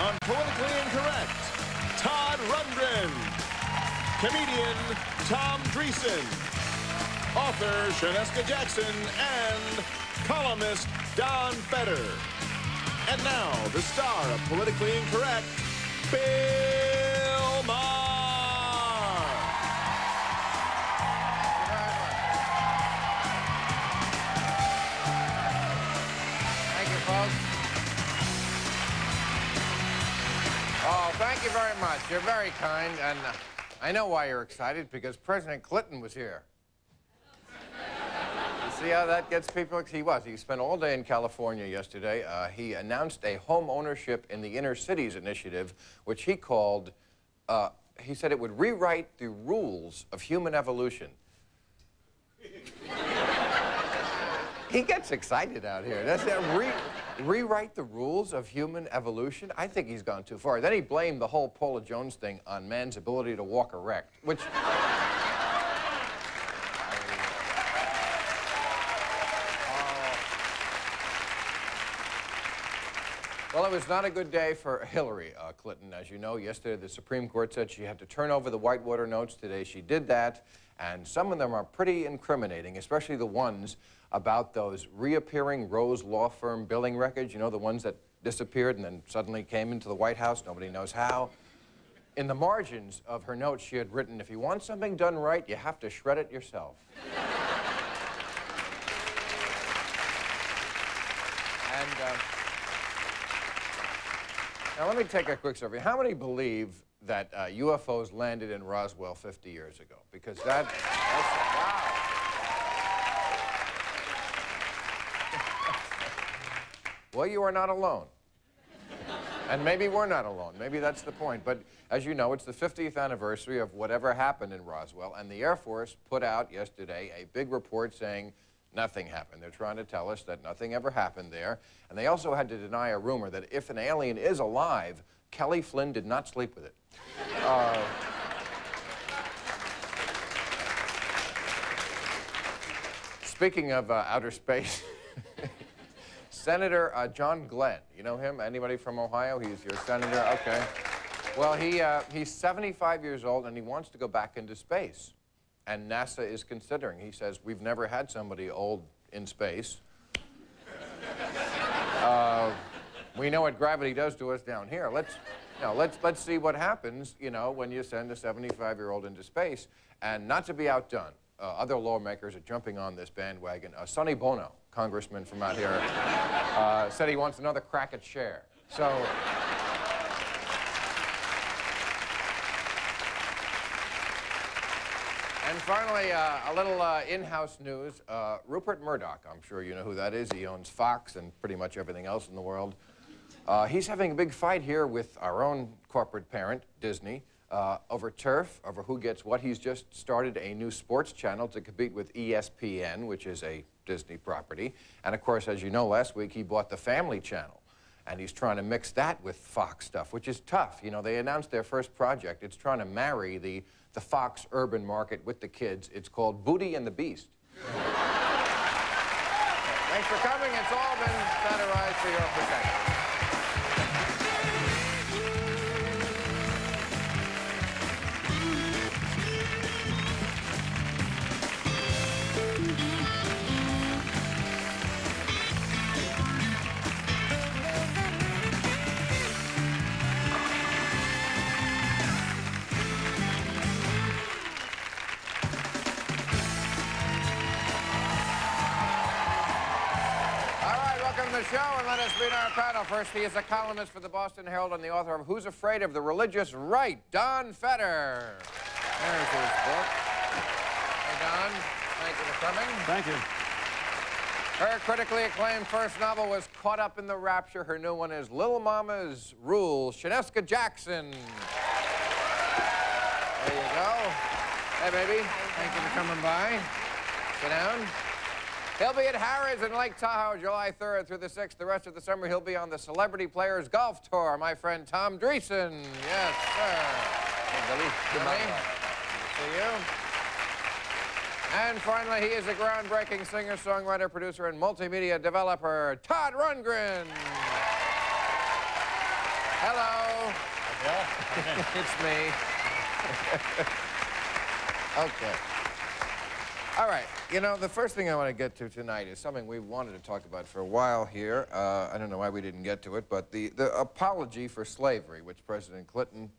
On Politically Incorrect, Todd Rundgren. Comedian Tom DREESEN. Author Shaneska Jackson and columnist Don Feder. And now, the star of Politically Incorrect, Bill Maher. Thank you, folks. Oh, thank you very much. You're very kind, and I know why you're excited, because President Clinton was here. You see how that gets people? He spent all day in California yesterday. He announced a home ownership in the inner cities initiative, which he called, he said it would rewrite the rules of human evolution. He gets excited out here. That's that rewrite the rules of human evolution? I think he's gone too far. Then he blamed the whole Paula Jones thing on man's ability to walk erect, which... Well, it was not a good day for Hillary Clinton. As you know, yesterday the Supreme Court said she had to turn over the Whitewater notes. Today she did that, and some of them are pretty incriminating, especially the ones about those reappearing Rose law firm billing records, you know, the ones that disappeared and then suddenly came into the White House, nobody knows how. In the margins of her notes, she had written, if you want something done right, you have to shred it yourself. And now let me take a quick survey. How many believe that UFOs landed in Roswell 50 years ago? Because that's wow. Well, you are not alone. And maybe we're not alone. Maybe that's the point. But as you know, it's the 50th anniversary of whatever happened in Roswell, and the Air Force put out yesterday a big report saying nothing happened. They're trying to tell us that nothing ever happened there. And they also had to deny a rumor that if an alien is alive, Kelly Flynn did not sleep with it. Speaking of outer space, Senator John Glenn, you know him? Anybody from Ohio? He's your senator? Okay. Well, he's 75 years old, and he wants to go back into space. And NASA is considering. He says, we've never had somebody old in space. We know what gravity does to us down here. Let's see what happens, you know, when you send a 75-year-old into space. And not to be outdone, other lawmakers are jumping on this bandwagon. Sonny Bono, congressman from out here, said he wants another crack at Cher. So... And finally, a little in-house news. Rupert Murdoch, I'm sure you know who that is. He owns Fox and pretty much everything else in the world. He's having a big fight here with our own corporate parent, Disney, over turf, over who gets what. He's just started a new sports channel to compete with ESPN, which is a Disney property. And of course, as you know, last week he bought the Family Channel. And he's trying to mix that with Fox stuff, which is tough. You know, they announced their first project. It's trying to marry the Fox urban market with the kids. It's called Booty and the Beast. Thanks for coming. It's all been standardized for your protection. The show, and let us meet our panel. First, he is a columnist for the Boston Herald and the author of Who's Afraid of the Religious Right, Don Feder. There's his book. Hey, Don, thank you for coming. Thank you. Her critically acclaimed first novel was Caught Up in the Rapture. Her new one is Little Mama's Rules. Shaneska Jackson. There you go. Hey, baby. Thank you for coming by. Sit down. He'll be at Harrah's in Lake Tahoe, July 3rd through the 6th. The rest of the summer, he'll be on the Celebrity Players Golf Tour. My friend Tom DREESEN. Yes, sir. Hey, Billy. Good morning. Good to see you. And finally, he is a groundbreaking singer, songwriter, producer, and multimedia developer, Todd Rundgren. Hello. It's me. Okay. All right. You know, the first thing I want to get to tonight is something we've wanted to talk about for a while here. I don't know why we didn't get to it, but the apology for slavery, which President Clinton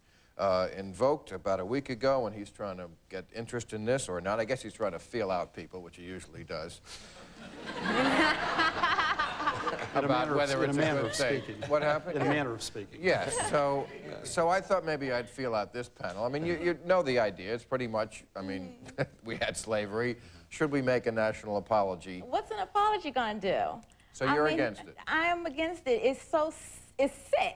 invoked about a week ago, and he's trying to get interest in this or not. I guess he's trying to feel out people, which he usually does. About whether it's a good thing. What happened? In a manner of speaking. Yes. So I thought maybe I'd feel out this panel. I mean, you know the idea. It's pretty much, I mean, we had slavery. Should we make a national apology? What's an apology gonna do? So you're against it? I am against it. It's sick.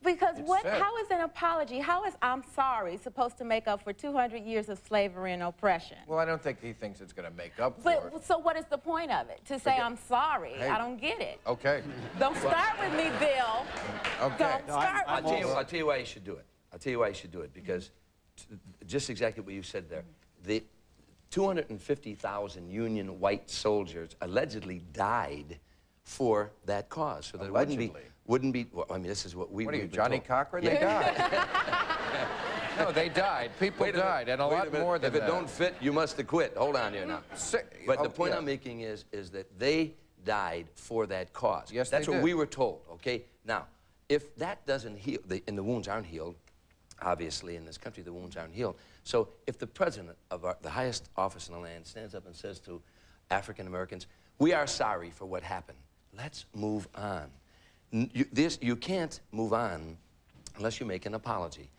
Because how is an apology, how is I'm sorry supposed to make up for 200 years of slavery and oppression? Well, I don't think he thinks it's going to make up for it. So what is the point of it? To say I'm sorry? Hey. I don't get it. Okay. Don't start with me, Bill. Okay. Don't start I'll with me. tell you why you should do it. I'll tell you why you should do it, because just exactly what you said there. The 250,000 Union white soldiers allegedly died for that cause. So that wouldn't be, well, I mean, this is what we... What are you, Johnny Cochran? They died. No, they died. People died, and a lot more than that. If it don't fit, you must have quit. Hold on here now. But the point I'm making is that they died for that cause. Yes, that's they what did. we were told, okay? Now, if that doesn't heal, and the wounds aren't healed, obviously, in this country, the wounds aren't healed. So if the president of the highest office in the land stands up and says to African Americans, we are sorry for what happened, let's move on. You can't move on unless you make an apology.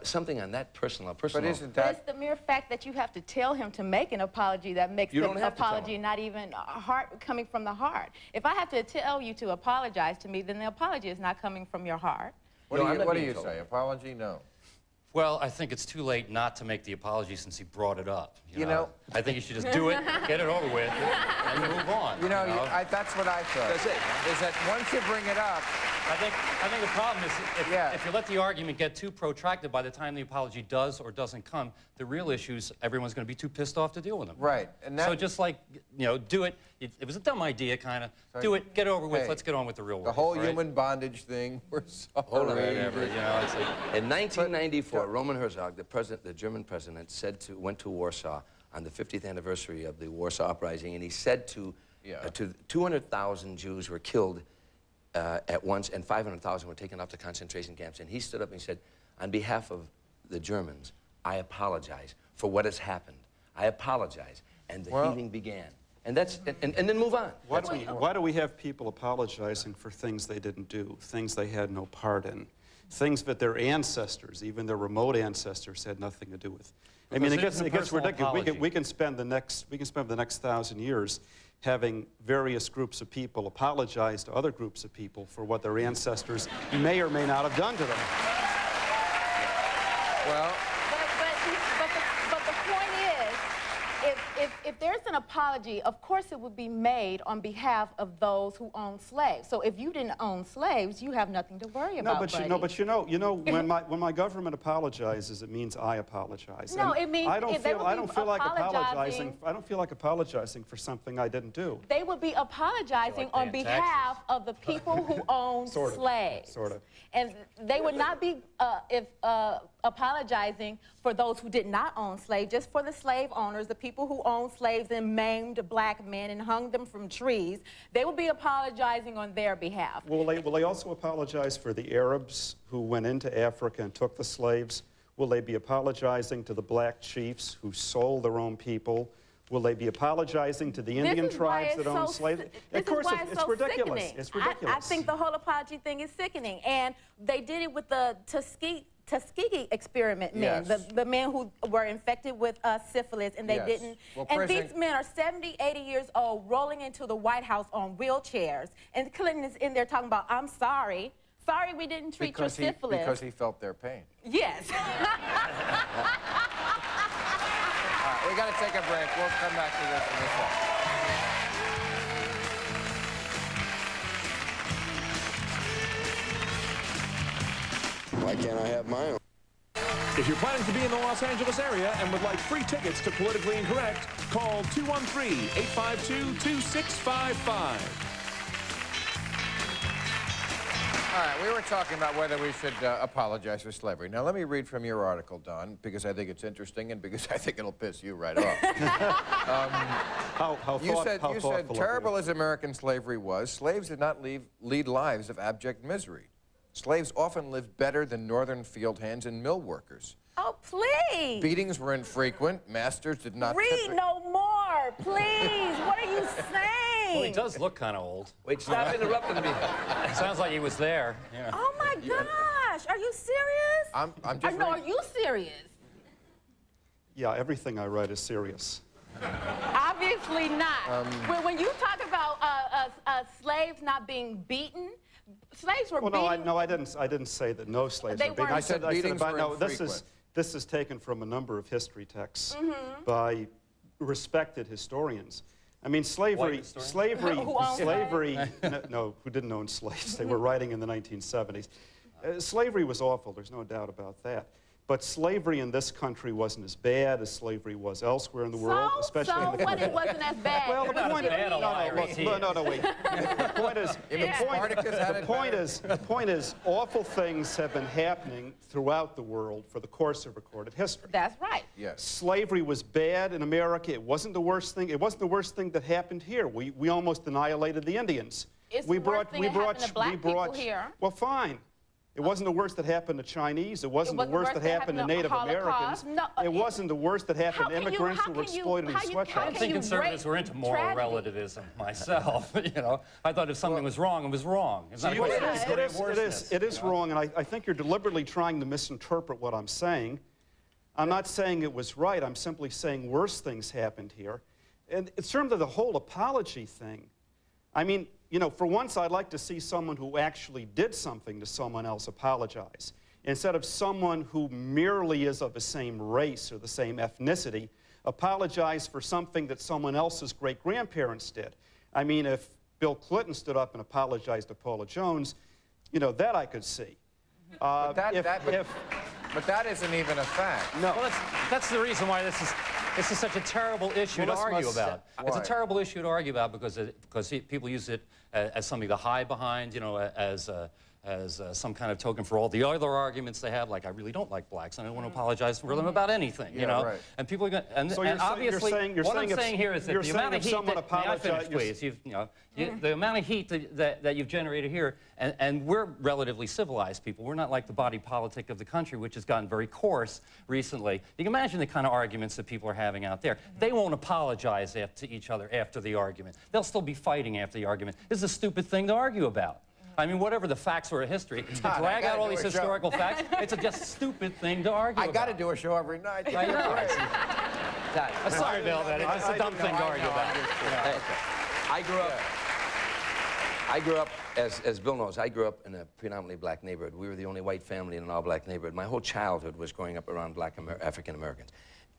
Something on that personal. But isn't But that... it's the mere fact that you have to tell him to make an apology that makes the apology not even coming from the heart. If I have to tell you to apologize to me, then the apology is not coming from your heart. What do you say? Apology? No. Well, I think it's too late not to make the apology since he brought it up. You know, I think you should just do it, get it over with, and move on. You know, that's what I thought. That's it. Is that once you bring it up... I think the problem is if you let the argument get too protracted, by the time the apology does or doesn't come, the real issues, everyone's going to be too pissed off to deal with them. Right. And that, so just like, you know, do it. It was a dumb idea, kind of. Do it, get it over with, let's get on with the real work. The whole human bondage thing, we're sorry. Whatever, you know, it's like... In 1994, Roman Herzog, the German president, went to Warsaw on the 50th anniversary of the Warsaw Uprising, and he said to 200,000 Jews were killed at once, and 500,000 were taken off to concentration camps. And he stood up and he said, on behalf of the Germans, I apologize for what has happened. I apologize. And the healing began. And that's, and then move on. Why do we have people apologizing for things they didn't do, things they had no part in, things that their ancestors, even their remote ancestors, had nothing to do with? I mean, it gets ridiculous. We can spend the next 1,000 years having various groups of people apologize to other groups of people for what their ancestors may or may not have done to them. Well, but the point is, if there's an apology, of course it would be made on behalf of those who own slaves. So if you didn't own slaves, you have nothing to worry about. But you know, when my government apologizes, it means I apologize. No, and it means I don't feel like apologizing. I don't feel like apologizing for something I didn't do. They would be apologizing on behalf of the people who own slaves. Sort of. And they would not be apologizing for those who did not own slaves, just for the slave owners, the people who owned slaves and maimed black men and hung them from trees. They would be apologizing on their behalf. Will they also apologize for the Arabs who went into Africa and took the slaves? Will they be apologizing to the black chiefs who sold their own people? Will they be apologizing to the Indian tribes that owned slaves? Of course, it's ridiculous. Sickening. It's ridiculous. I think the whole apology thing is sickening. And they did it with the Tuskegee experiment men, the men who were infected with syphilis, and they didn't. Well, and these men are 70, 80 years old, rolling into the White House on wheelchairs. And Clinton is in there talking about, I'm sorry. Sorry we didn't treat your syphilis. Because he felt their pain. Yes. We got to take a break. We'll come back to this in a second. Why can't I have my own? If you're planning to be in the Los Angeles area and would like free tickets to Politically Incorrect, call 213-852-2655. All right, we were talking about whether we should apologize for slavery. Now, let me read from your article, Don, because I think it's interesting and because I think it'll piss you right off. You said, terrible as American slavery was, slaves did not lead lives of abject misery. Slaves often lived better than northern field hands and mill workers. Oh, please. Beatings were infrequent. Masters did not... Read no more, please. What are you saying? Well, he does look kind of old. Wait, stop interrupting me. Sounds like he was there. Yeah. Oh, my gosh. Are you serious? I'm just... No, are you serious? Yeah, everything I write is serious. Obviously not. When you talk about slaves not being beaten, slaves were beaten. No, I didn't say that no slaves were beaten. I said beatings were infrequent. This is taken from a number of history texts by respected historians. I mean, slavery, who didn't own slaves. They were writing in the 1970s. Slavery was awful, there's no doubt about that. But slavery in this country wasn't as bad as slavery was elsewhere in the world, especially in the... What, it wasn't as bad? Well, the point is, awful things have been happening throughout the world for the course of recorded history. That's right. Yes. Slavery was bad in America. It wasn't the worst thing. It wasn't the worst thing that happened here. We almost annihilated the Indians. It's the worst thing that happened to black people here. Well, fine. It wasn't the worst that happened to Chinese. It wasn't the worst that happened to Native Americans. No, it wasn't the worst that happened to immigrants who were exploited in sweatshops. I don't think conservatives were into moral relativism myself. You know, I thought if something was wrong, it was wrong. It's not a question of degree of worseness. It is wrong, and I think you're deliberately trying to misinterpret what I'm saying. I'm not saying it was right. I'm simply saying worse things happened here. And in terms of the whole apology thing, I mean, you know, for once, I'd like to see someone who actually did something to someone else apologize, instead of someone who merely is of the same race or the same ethnicity apologize for something that someone else's great-grandparents did. I mean, if Bill Clinton stood up and apologized to Paula Jones, you know, that I could see. But that isn't even a fact. No. Well, that's the reason why this is such a terrible issue to argue about. It's a terrible issue to argue about because people use it as something to hide behind, you know, as some kind of token for all the other arguments they have, like I really don't like blacks and I don't want to apologize for them about anything, you know. Right. And people are going. And obviously, what I'm saying here is that the amount of heat that, may I finish, please? The amount of heat that you've generated here, and we're relatively civilized people. We're not like the body politic of the country, which has gotten very coarse recently. You can imagine the kind of arguments that people are having out there. They won't apologize to each other after the argument. They'll still be fighting after the argument. This is a stupid thing to argue about. I mean, whatever the facts were of history, to drag out all these historical facts, it's a just stupid thing to argue about. I got to do a show every night. I know. Sorry, Bill, it's a dumb thing to argue about. I grew up, as Bill knows, I grew up in a predominantly black neighborhood. We were the only white family in an all-black neighborhood. My whole childhood was growing up around black African Americans.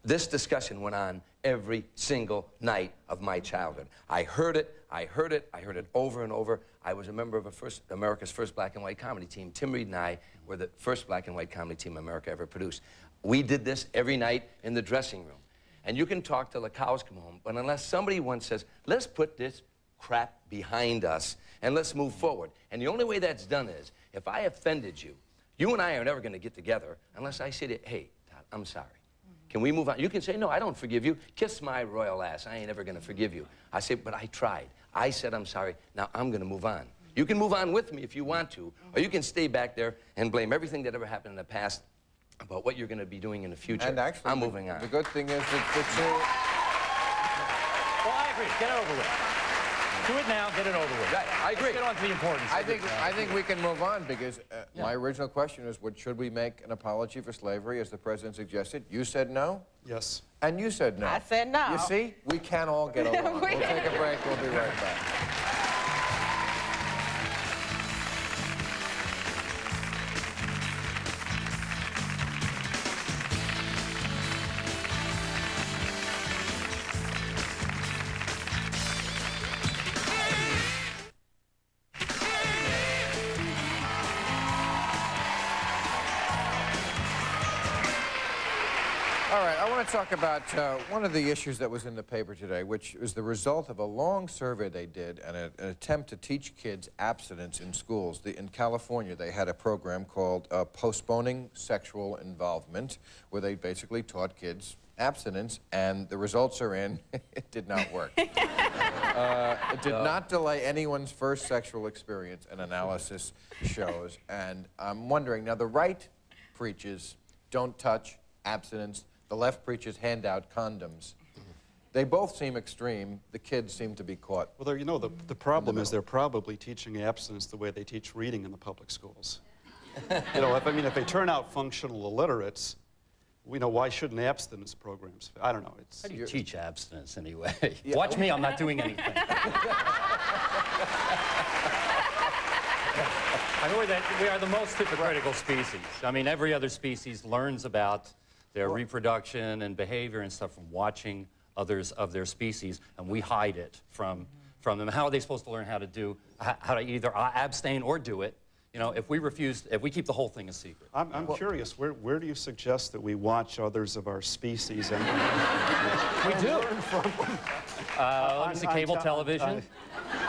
This discussion went on every single night of my childhood. I heard it over and over. I was a member of America's first black and white comedy team. Tim Reed and I were the first black and white comedy team America ever produced. We did this every night in the dressing room. And you can talk till the cows come home, but unless somebody once says, let's put this crap behind us and let's move forward. And the only way that's done is, if I offended you, you and I are never going to get together unless I say to, hey, Todd, I'm sorry. Can we move on? You can say, no, I don't forgive you. Kiss my royal ass. I ain't ever going to forgive you. I say, but I tried. I said I'm sorry. Now I'm going to move on. You can move on with me if you want to, or you can stay back there and blame everything that ever happened in the past about what you're going to be doing in the future. And actually, I'm moving on. The good thing is that the two... Well, I agree. Get it over with. Do it now, get it over with. I agree. Let's get on to the importance. I think we can move on because my original question is, should we make an apology for slavery, as the president suggested? You said no? Yes. And you said no. I said no. You see? We can all get along. We'll take a break. We'll be right back. All right, I want to talk about one of the issues that was in the paper today, which was the result of a long survey they did and an attempt to teach kids abstinence in schools. In California, they had a program called Postponing Sexual Involvement, where they basically taught kids abstinence, and the results are in. It did not work. It did not delay anyone's first sexual experience, an analysis shows. And I'm wondering, now the right preaches don't touch, abstinence. The left preaches hand out condoms. They both seem extreme. The kids seem to be caught. Well, you know, the problem is they're probably teaching abstinence the way they teach reading in the public schools. You know, if they turn out functional illiterates, we know why shouldn't abstinence programs? I don't know. How do you teach abstinence anyway? Yeah. Watch me, I'm not doing anything. I know that we are the most hypocritical species. I mean, every other species learns about their reproduction and behavior and stuff from watching others of their species, and we hide it from them. How are they supposed to learn how to either abstain or do it? You know, if we keep the whole thing a secret. I'm curious, where do you suggest that we watch others of our species? And we do. On cable television.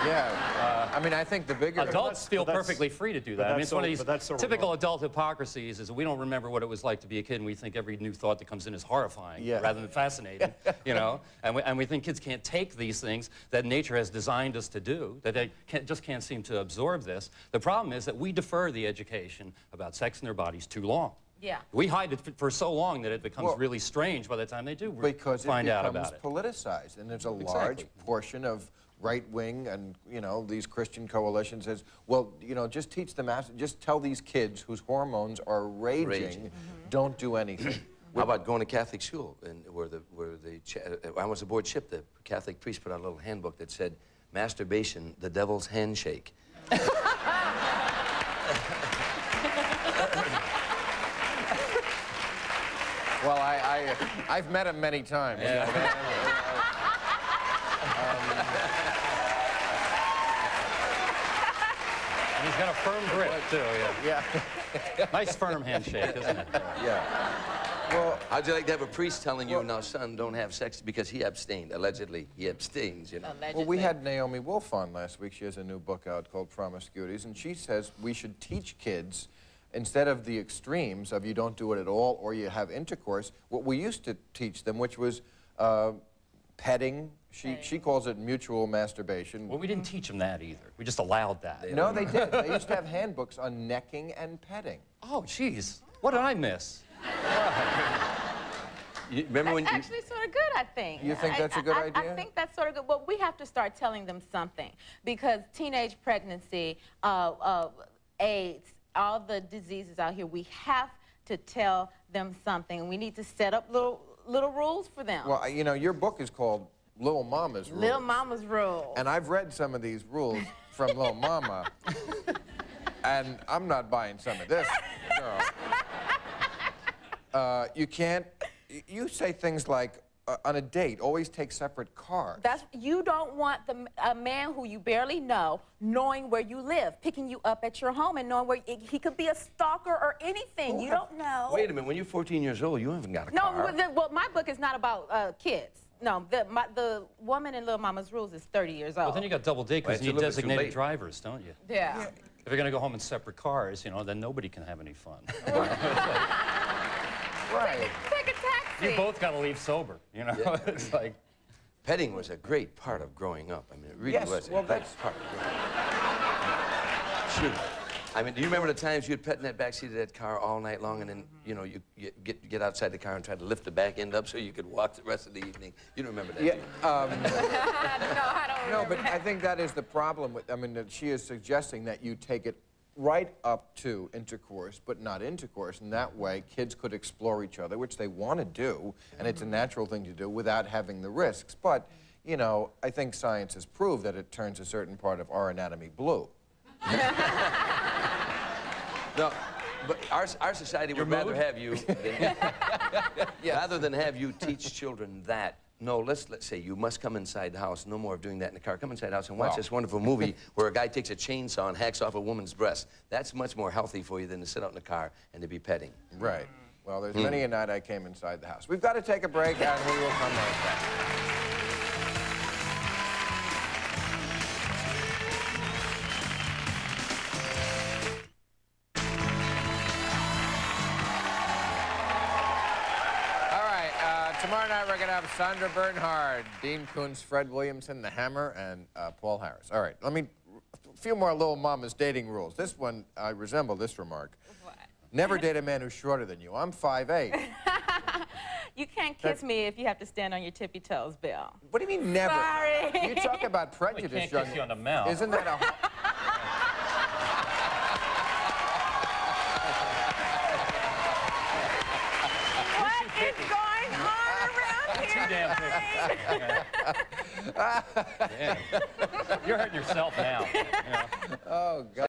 Yeah, I mean, I think the bigger... Adults feel perfectly free to do that. I mean, it's one of these typical adult hypocrisies is we don't remember what it was like to be a kid, and we think every new thought that comes in is horrifying rather than fascinating, you know? And we think kids can't take these things that nature has designed us to do, that they just can't seem to absorb this. The problem is that we defer the education about sex in their bodies too long. Yeah. We hide it for so long that it becomes really strange by the time they do find out about it. Because it becomes politicized, and there's a large portion of right-wing and, you know, these Christian coalitions says, well, you know, just teach them, just tell these kids whose hormones are raging. Don't do anything. How about going to Catholic school, and I was aboard ship, the Catholic priest put out a little handbook that said, masturbation, the devil's handshake. Well, I've met him many times. Yeah. He's got a firm grip, too, yeah. Nice firm handshake, isn't it? Yeah. Well, how'd you like to have a priest telling you, now, son, don't have sex because he abstained? Allegedly, he abstains, you know. Well, we had Naomi Wolf on last week. She has a new book out called Promiscuities, and she says we should teach kids, instead of the extremes of you don't do it at all or you have intercourse, what we used to teach them, which was petting. She calls it mutual masturbation. Well, we didn't teach them that either. We just allowed that. No, they did. They used to have handbooks on necking and petting. Oh, jeez. What did I miss? Remember when actually sort of good, I think. You think that's a good idea? I think that's sort of good. Well, we have to start telling them something, because teenage pregnancy, AIDS, all the diseases out here, we have to tell them something, and we need to set up little rules for them. Well, you know, your book is called Little Mama's Rules. Little Mama's Rules. And I've read some of these rules from Little Mama, and I'm not buying some of this, girl. You can't, you say things like, on a date, always take separate cars. You don't want a man who you barely know knowing where you live, picking you up at your home and knowing where he could be a stalker or anything. You don't know. Wait a minute, when you're 14 years old, you haven't got a car. No, well, my book is not about kids. No, the woman in Little Mama's Rules is 30 years old. Well, then you got double date because you need designated drivers, don't you? Yeah. If you're going to go home in separate cars, you know, then nobody can have any fun. Right. Take a taxi. You both got to leave sober, you know? Yeah. It's like... Petting was a great part of growing up. I mean, it really was. Well, that's part of growing up. Sure. I mean, do you remember the times you'd pet in that backseat of that car all night long, and then, you know, you get outside the car and try to lift the back end up so you could walk the rest of the evening? You don't remember that, do you? No, I don't remember. No, but I think that is the problem with, I mean, that she is suggesting that you take it right up to intercourse, but not intercourse, and that way kids could explore each other, which they want to do, and it's a natural thing to do without having the risks. But, you know, I think science has proved that it turns a certain part of our anatomy blue. No, but our society would rather have you, rather than have you teach children that. No, let's say you must come inside the house. No more of doing that in the car. Come inside the house and watch this wonderful movie where a guy takes a chainsaw and hacks off a woman's breast. That's much more healthy for you than to sit out in the car and to be petting. Right. Well, there's many a night I came inside the house. We've got to take a break, and we will come right back. Tomorrow night, we're going to have Sandra Bernhard, Dean Koontz, Fred Williamson, The Hammer, and Paul Harris. All right, a few more Little Mama's dating rules. This one, I resemble this remark. What? Never date a man who's shorter than you. I'm 5'8". You can't kiss me if you have to stand on your tippy toes, Bill. What do you mean, never? Sorry. You talk about prejudice, well, can't kiss you on the mouth. Isn't that a... Too damn picky. Yeah. You're hurting yourself now. Oh, God.